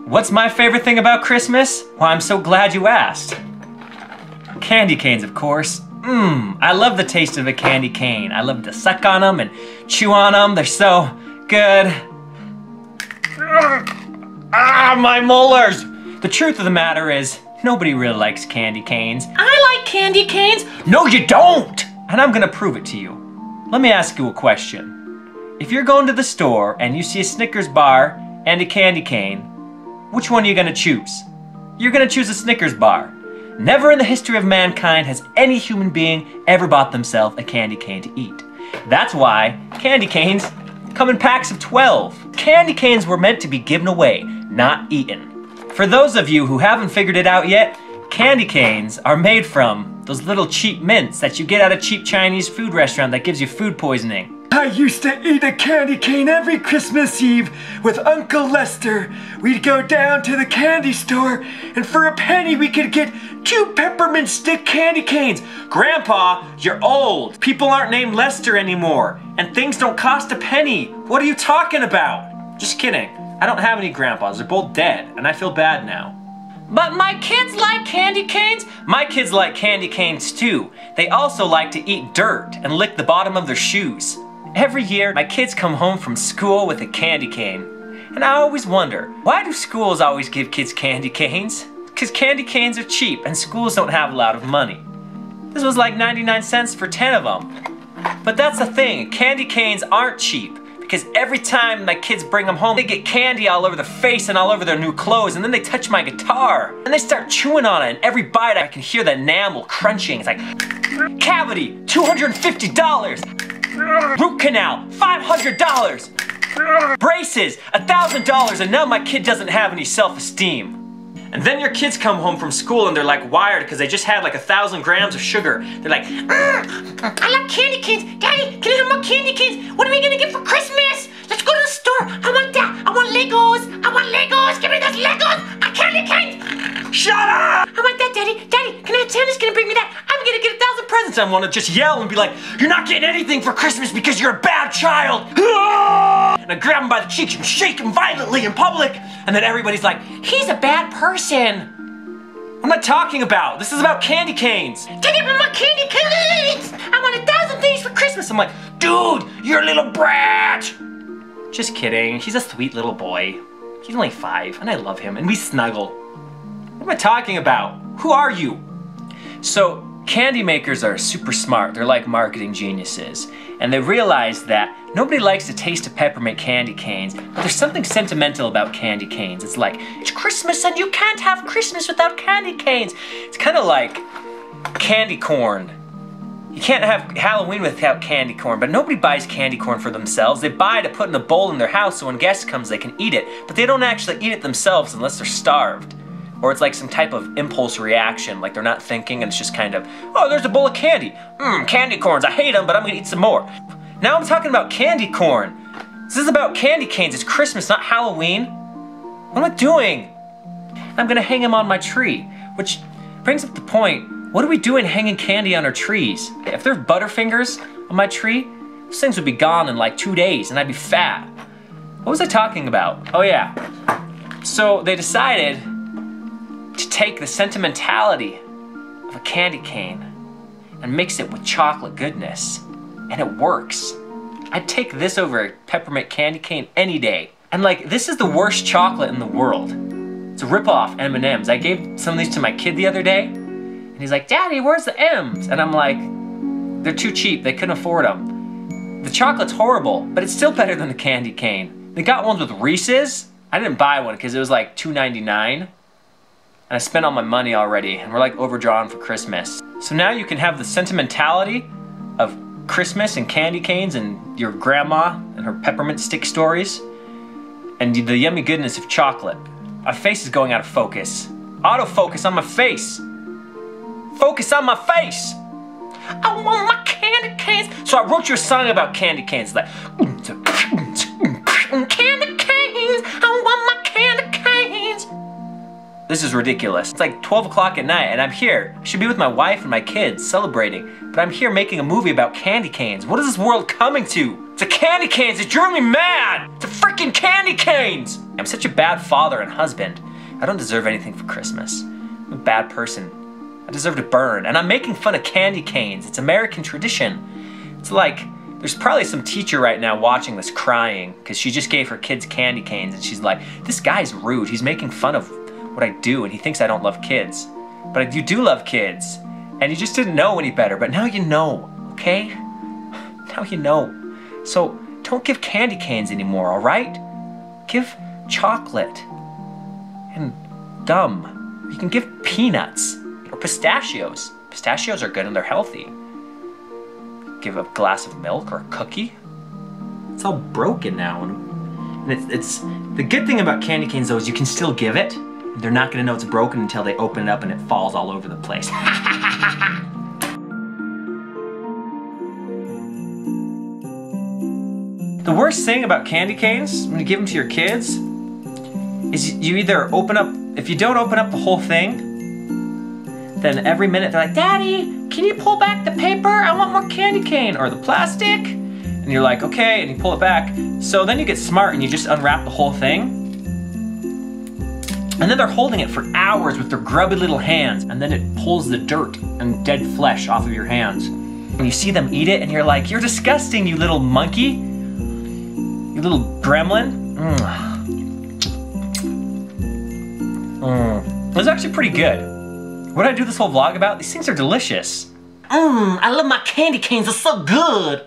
What's my favorite thing about Christmas? Well, I'm so glad you asked. Candy canes, of course. I love the taste of a candy cane. I love to suck on them and chew on them. They're so good. Ah, my molars! The truth of the matter is, nobody really likes candy canes. I like candy canes. No, you don't! And I'm gonna prove it to you. Let me ask you a question. If you're going to the store and you see a Snickers bar and a candy cane, which one are you gonna choose? You're gonna choose a Snickers bar. Never in the history of mankind has any human being ever bought themselves a candy cane to eat. That's why candy canes come in packs of 12. Candy canes were meant to be given away, not eaten. For those of you who haven't figured it out yet, candy canes are made from those little cheap mints that you get at a cheap Chinese food restaurant that gives you food poisoning. I used to eat a candy cane every Christmas Eve with Uncle Lester. We'd go down to the candy store, and for a penny we could get 2 peppermint stick candy canes. Grandpa, you're old. People aren't named Lester anymore, and things don't cost a penny. What are you talking about? Just kidding. I don't have any grandpas. They're both dead, and I feel bad now. But my kids like candy canes. My kids like candy canes too. They also like to eat dirt and lick the bottom of their shoes. Every year, my kids come home from school with a candy cane. And I always wonder, why do schools always give kids candy canes? Because candy canes are cheap and schools don't have a lot of money. This was like 99 cents for 10 of them. But that's the thing, candy canes aren't cheap. Because every time my kids bring them home, they get candy all over their face and all over their new clothes, and then they touch my guitar. And they start chewing on it, and every bite I can hear the enamel crunching. It's like, cavity, $250. Root canal, $500. Braces, $1,000, and now my kid doesn't have any self-esteem. And then your kids come home from school and they're like wired because they just had like 1,000 grams of sugar. They're like, I like candy canes. Daddy, can I have more candy canes? What are we gonna get for Christmas? Let's go to the store. I want that. I want Legos. I want Legos. Give me those Legos. A candy cane. shut up! I want that, Daddy. Daddy, can I have Santa's gonna bring me that? I'm gonna get 1,000 presents. I want to just yell and be like, you're not getting anything for Christmas because you're a bad child. And I grab him by the cheeks and shake him violently in public. And then everybody's like, he's a bad person. I'm not talking about. This is about candy canes. Daddy, I want more candy canes. I want 1,000 things for Christmas. I'm like, dude, you're a little brat. Just kidding. He's a sweet little boy. He's only 5 and I love him and we snuggle. What am I talking about? Who are you? So, candy makers are super smart. They're like marketing geniuses. And they realize that nobody likes the taste of peppermint candy canes, but there's something sentimental about candy canes. It's like, it's Christmas and you can't have Christmas without candy canes. It's kind of like candy corn. You can't have Halloween without candy corn, but nobody buys candy corn for themselves. They buy to put in a bowl in their house so when guests comes they can eat it, but they don't actually eat it themselves unless they're starved. Or it's like some type of impulse reaction, like they're not thinking and it's just kind of, oh, there's a bowl of candy. Candy corns, I hate them, but I'm gonna eat some more. Now I'm talking about candy corn. This is about candy canes, it's Christmas, not Halloween. What am I doing? I'm gonna hang them on my tree, which brings up the point, what are we doing hanging candy on our trees? If there's Butterfingers on my tree, those things would be gone in like 2 days and I'd be fat. What was I talking about? Oh yeah. So they decided to take the sentimentality of a candy cane and mix it with chocolate goodness. And it works. I'd take this over a peppermint candy cane any day. And like, this is the worst chocolate in the world. It's a rip-off M&Ms. I gave some of these to my kid the other day, and he's like, Daddy, where's the M's? And I'm like, they're too cheap, they couldn't afford them. The chocolate's horrible, but it's still better than the candy cane. They got ones with Reese's. I didn't buy one because it was like $2.99. And I spent all my money already, and we're like overdrawn for Christmas. So now you can have the sentimentality of Christmas and candy canes and your grandma and her peppermint stick stories, and the yummy goodness of chocolate. My face is going out of focus. Autofocus on my face. Focus on my face. I want my candy canes. So I wrote you a song about candy canes, like candy canes. I want my candy canes. This is ridiculous. It's like 12 o'clock at night and I'm here. I should be with my wife and my kids celebrating, but I'm here making a movie about candy canes. What is this world coming to? It's a candy canes, it's driving me mad! It's a freaking candy canes! I'm such a bad father and husband. I don't deserve anything for Christmas. I'm a bad person. I deserve to burn. And I'm making fun of candy canes. It's American tradition. It's like, there's probably some teacher right now watching this crying because she just gave her kids candy canes and she's like, this guy's rude. He's making fun of what I do and he thinks I don't love kids. But you do love kids. And you just didn't know any better, but now you know, okay? Now you know. So don't give candy canes anymore, all right? Give chocolate and gum. You can give peanuts or pistachios. Pistachios are good and they're healthy. Give a glass of milk or a cookie. It's all broken now. And it's the good thing about candy canes though is you can still give it. They're not gonna know it's broken until they open it up and it falls all over the place. The worst thing about candy canes, when you give them to your kids, is you either open up, if you don't open up the whole thing, then every minute they're like, Daddy, can you pull back the paper? I want more candy cane, or the plastic. And you're like, okay, and you pull it back. So then you get smart and you just unwrap the whole thing. And then they're holding it for hours with their grubby little hands, and then it pulls the dirt and dead flesh off of your hands. And you see them eat it and you're like, you're disgusting, you little monkey. You little gremlin. It was actually pretty good. What did I do this whole vlog about? These things are delicious. I love my candy canes, they're so good.